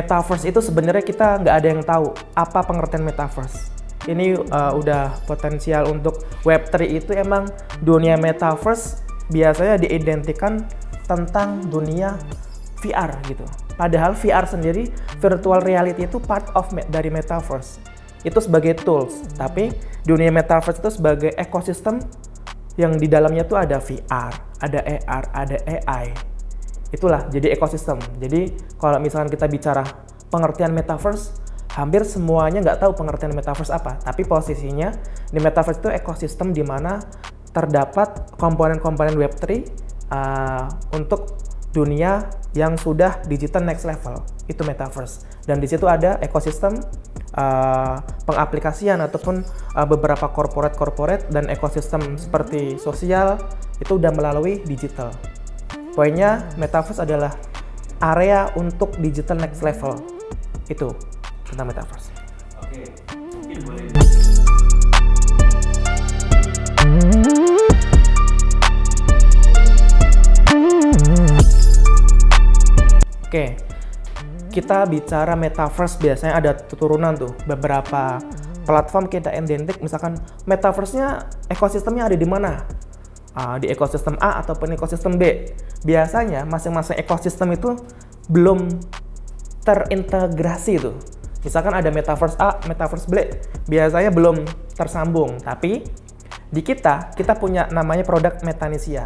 Metaverse itu sebenarnya kita nggak ada yang tahu apa pengertian Metaverse. Ini udah potensial untuk Web3 itu. Emang dunia Metaverse biasanya diidentikan tentang dunia VR gitu. Padahal VR sendiri, virtual reality itu part of dari Metaverse. Itu sebagai tools, tapi dunia Metaverse itu sebagai ekosistem yang di dalamnya tuh ada VR, ada AR, ada AI. Itulah jadi ekosistem. Jadi kalau misalkan kita bicara pengertian Metaverse, hampir semuanya nggak tahu pengertian Metaverse apa. Tapi posisinya di Metaverse itu ekosistem di mana terdapat komponen-komponen Web3 untuk dunia yang sudah digital next level. Itu Metaverse. Dan di situ ada ekosistem pengaplikasian ataupun beberapa corporate dan ekosistem seperti sosial itu udah melalui digital. Poinnya Metaverse adalah area untuk digital next level. Itu tentang Metaverse. Oke, mungkin boleh. Oke, kita bicara Metaverse biasanya ada turunan tuh, beberapa platform kita identik, misalkan Metaverse-nya ekosistemnya ada di mana? Di ekosistem A ataupun ekosistem B. Biasanya masing-masing ekosistem itu belum terintegrasi tuh. Misalkan ada Metaverse A, Metaverse B, biasanya belum tersambung. Tapi di kita punya namanya produk Metanesia,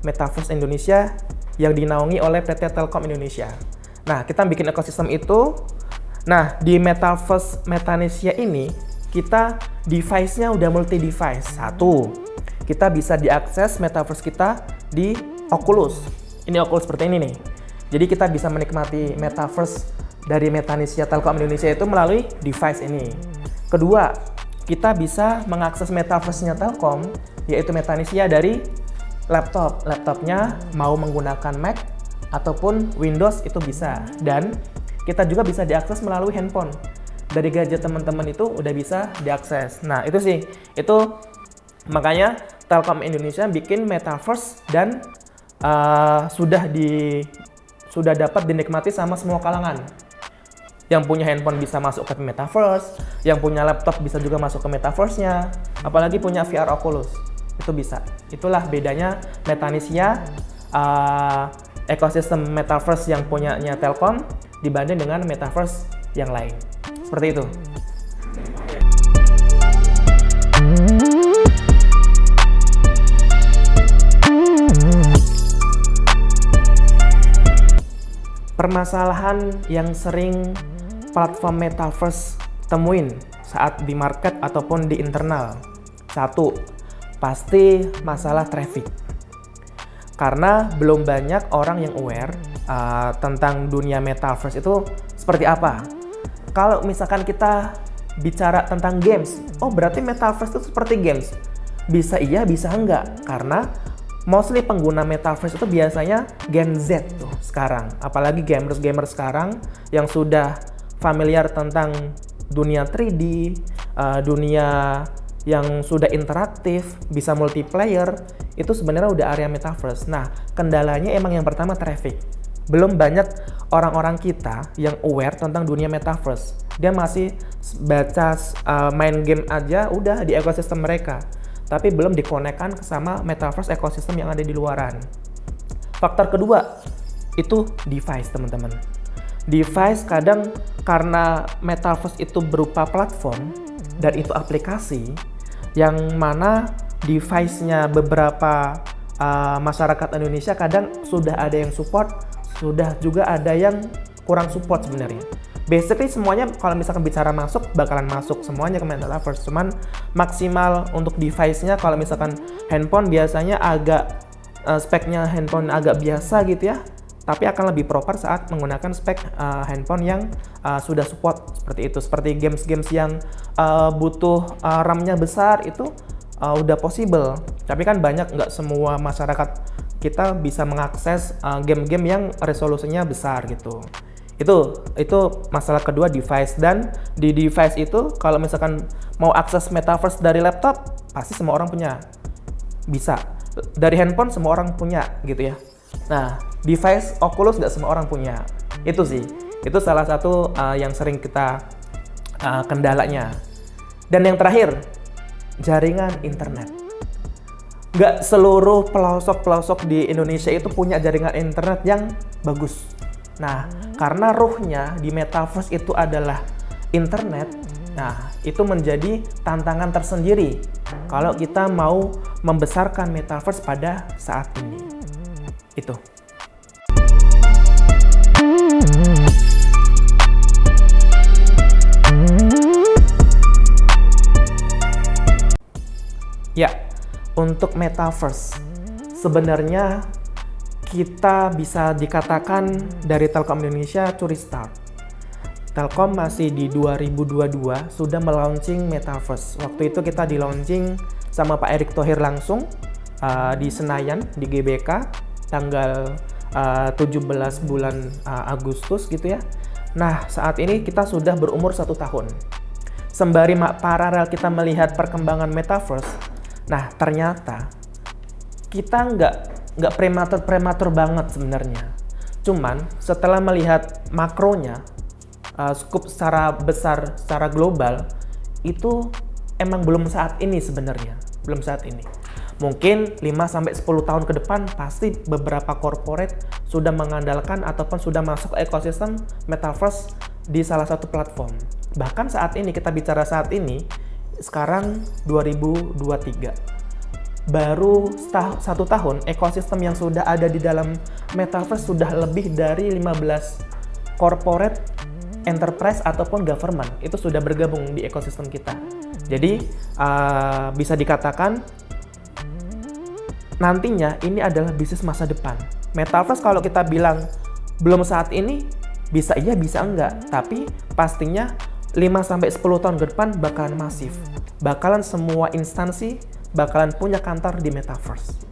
Metaverse Indonesia, yang dinaungi oleh PT Telkom Indonesia. Nah, kita bikin ekosistem itu. Nah, di Metaverse Metanesia ini, kita device-nya udah multi-device. Satu, kita bisa diakses Metaverse kita di Oculus. Ini Oculus seperti ini nih. Jadi kita bisa menikmati Metaverse dari Metanesia Telkom Indonesia itu melalui device ini. Kedua, kita bisa mengakses Metaverse-nya Telkom, yaitu Metanesia dari laptopnya mau menggunakan Mac ataupun Windows itu bisa. Dan kita juga bisa diakses melalui handphone. Dari gadget teman-teman itu udah bisa diakses. Nah, itu sih. Itu makanya Telkom Indonesia bikin Metaverse dan sudah dapat dinikmati sama semua kalangan. Yang punya handphone bisa masuk ke Metaverse, yang punya laptop bisa juga masuk ke Metaverse-nya, apalagi punya VR Oculus. Itu bisa. Itulah bedanya Metanesia, ekosistem Metaverse yang punyanya Telkom dibanding dengan Metaverse yang lain. Seperti itu. Permasalahan yang sering platform Metaverse temuin saat di market ataupun di internal. Satu, pasti masalah traffic. Karena belum banyak orang yang aware tentang dunia Metaverse itu seperti apa. Kalau misalkan kita bicara tentang games, oh berarti Metaverse itu seperti games. Bisa iya, bisa enggak. Karena mostly pengguna Metaverse itu biasanya Gen Z tuh sekarang. Apalagi gamers sekarang yang sudah familiar tentang dunia 3D, dunia yang sudah interaktif, bisa multiplayer, itu sebenarnya udah area Metaverse. Nah, kendalanya emang yang pertama traffic. Belum banyak orang-orang kita yang aware tentang dunia Metaverse. Dia masih baca main game aja udah di ekosistem mereka. Tapi belum dikonekkan sama Metaverse ekosistem yang ada di luaran. Faktor kedua, itu device teman-teman. Device kadang karena Metaverse itu berupa platform dan itu aplikasi, yang mana device-nya beberapa masyarakat Indonesia kadang sudah ada yang support, sudah juga ada yang kurang support sebenarnya. Basically semuanya kalau misalkan bicara masuk, bakalan masuk semuanya ke Metaverse. Cuman maksimal untuk device-nya kalau misalkan handphone biasanya agak speknya handphone agak biasa gitu ya. Tapi akan lebih proper saat menggunakan spek handphone yang sudah support seperti itu. Seperti games-games yang butuh RAM-nya besar itu udah possible. Tapi kan nggak semua masyarakat kita bisa mengakses game-game yang resolusinya besar gitu. Itu masalah kedua, device. Dan di device itu kalau misalkan mau akses Metaverse dari laptop, pasti semua orang punya. Bisa. Dari handphone semua orang punya gitu ya. Nah, device Oculus nggak semua orang punya. Itu sih. Itu salah satu yang sering kita kendalanya. Dan yang terakhir, jaringan internet. Nggak seluruh pelosok-pelosok di Indonesia itu punya jaringan internet yang bagus. Nah, karena ruhnya di Metaverse itu adalah internet, nah itu menjadi tantangan tersendiri kalau kita mau membesarkan Metaverse pada saat ini. Itu. Ya, untuk Metaverse, sebenarnya kita bisa dikatakan dari Telkom Indonesia curi start. Telkom masih di 2022 sudah melaunching Metaverse. Waktu itu kita di launching sama Pak Erick Thohir langsung di Senayan, di GBK, tanggal 17 bulan Agustus gitu ya. Nah, saat ini kita sudah berumur 1 tahun. Sembari paralel kita melihat perkembangan Metaverse, nah, ternyata kita nggak prematur banget sebenarnya. Cuman setelah melihat makronya, skup secara besar, secara global, itu emang belum saat ini sebenarnya. Belum saat ini. Mungkin 5-10 tahun ke depan pasti beberapa corporate sudah mengandalkan ataupun sudah masuk ke ekosistem Metaverse di salah satu platform. Bahkan saat ini, kita bicara saat ini, sekarang 2023, baru 1 tahun ekosistem yang sudah ada di dalam Metaverse sudah lebih dari 15 corporate, enterprise ataupun government itu sudah bergabung di ekosistem kita. Jadi bisa dikatakan nantinya ini adalah bisnis masa depan. Metaverse kalau kita bilang belum saat ini, bisa iya bisa enggak, tapi pastinya 5-10 tahun ke depan bakalan masif. Bakalan semua instansi bakalan punya kantor di Metaverse.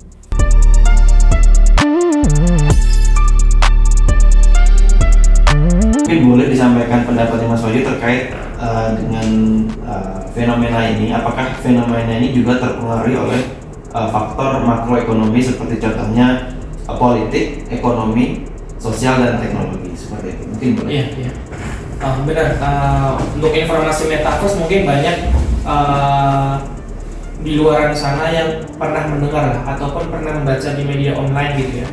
Mungkin boleh disampaikan pendapatnya Mas Wahyu terkait dengan fenomena ini. Apakah fenomena ini juga terpengaruhi oleh faktor makroekonomi seperti contohnya politik, ekonomi, sosial, dan teknologi seperti itu? Mungkin boleh. Iya. Benar, untuk informasi Metaverse mungkin banyak di luar sana yang pernah mendengar ataupun pernah membaca di media online gitu ya,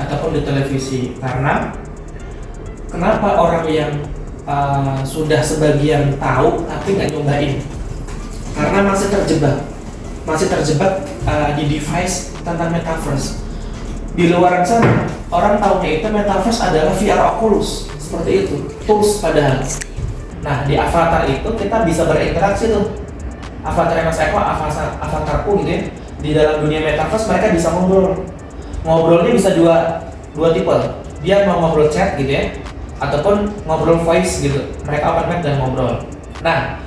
ataupun di televisi. Karena kenapa orang yang sudah sebagian tahu tapi nggak nyobain? Karena masih terjebak di device tentang Metaverse. Di luar sana orang tahunya itu Metaverse adalah VR Oculus. Seperti itu, tools padahal. Nah, di avatar itu kita bisa berinteraksi tuh. Avatar Mas Eko, avatarku gitu ya. Di dalam dunia Metaverse mereka bisa ngobrol. Ngobrolnya bisa dua tipe. Dia mau ngobrol chat gitu ya, ataupun ngobrol voice gitu. Mereka open mic dan ngobrol. Nah,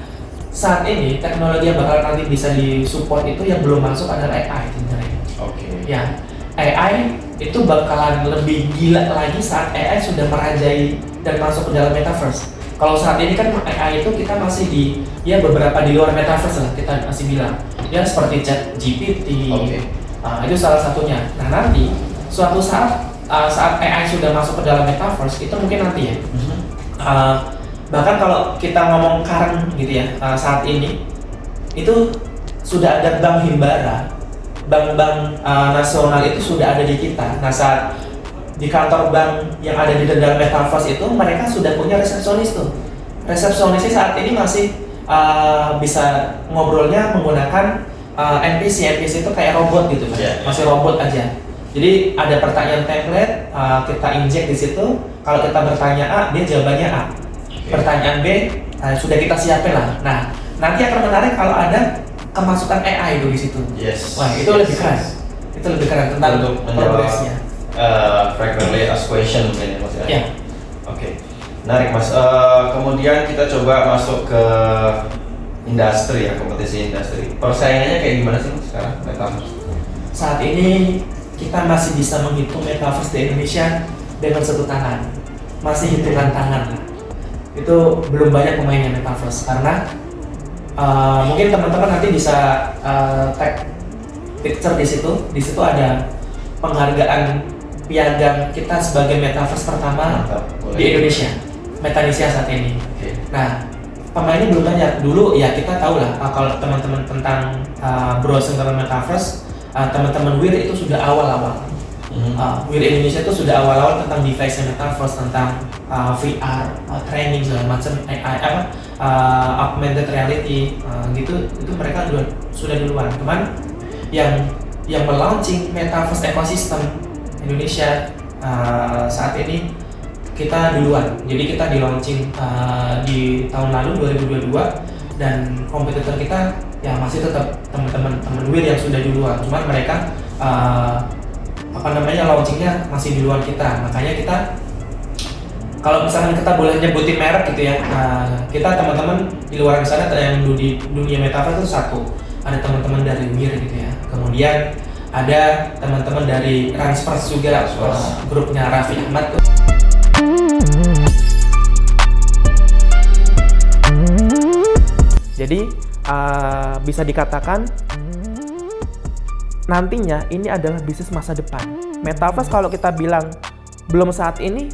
saat ini teknologi yang bakal nanti bisa disupport itu yang belum masuk adalah AI sebenarnya. Oke. Ya, AI itu bakalan lebih gila lagi saat AI sudah merajai dan masuk ke dalam Metaverse. Kalau saat ini kan AI itu kita masih di beberapa di luar Metaverse lah, kita masih bilang ya seperti ChatGPT. Itu salah satunya. Nah, nanti suatu saat AI sudah masuk ke dalam Metaverse itu mungkin nanti ya. Bahkan kalau kita ngomong current gitu ya, saat ini itu sudah ada bank himbara, bank-bank nasional itu sudah ada di kita. Nah, saat di kantor bank yang ada di dalam Metaverse itu mereka sudah punya resepsionis tuh. Resepsionisnya saat ini masih bisa ngobrolnya menggunakan NPC itu kayak robot gitu kan. Masih robot aja. Jadi ada pertanyaan template, kita injek di situ. Kalau kita bertanya A, dia jawabannya A. Pertanyaan B sudah kita siapin lah. Nah, nanti akan menarik kalau ada kemasukan AI itu di situ. Wah, itu lebih keren. Itu lebih keren tentang progresnya. Frequently asked question mungkin ya Mas ya? Yeah. Oke. Menarik Mas. Kemudian kita coba masuk ke industri ya, kompetisi industri. Persaingannya kayak gimana sih Mas sekarang Metaverse? Saat ini kita masih bisa menghitung Metaverse di Indonesia dengan satu tangan. Masih hitungan tangan lah. Itu belum banyak pemainnya Metaverse karena mungkin teman-teman nanti bisa tag picture di situ. Di situ ada penghargaan piagam kita sebagai Metaverse pertama di Indonesia. Metanesia saat ini. Oke. Nah, pemainnya belum banyak. Dulu ya kita tahu lah kalau teman-teman tentang browsing tentang metaverse, teman-teman Wir itu sudah awal-awal. Wir Indonesia itu sudah awal-awal tentang device metaverse, tentang VR, training segala macam, AI, augmented reality, gitu itu mereka sudah duluan. Cuman yang melaunching metaverse ecosystem Indonesia saat ini kita duluan. Jadi kita di launching di tahun lalu 2022, dan kompetitor kita ya masih tetap teman-teman Wir yang sudah duluan. Cuman mereka launchingnya masih duluan kita. Makanya kita, kalau misalkan kita boleh nyebutin merek gitu ya, kita teman-teman di luar sana yang di dunia metaverse itu satu, ada teman-teman dari Wir gitu ya. Kemudian ada teman-teman dari Transverse juga, grupnya Raffi Ahmad. Jadi bisa dikatakan nantinya ini adalah bisnis masa depan. Metaverse kalau kita bilang belum saat ini,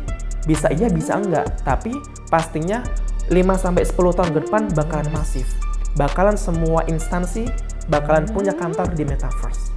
bisa iya bisa enggak, tapi pastinya 5-10 tahun ke depan bakalan masif. Bakalan semua instansi bakalan punya kantor di Metaverse.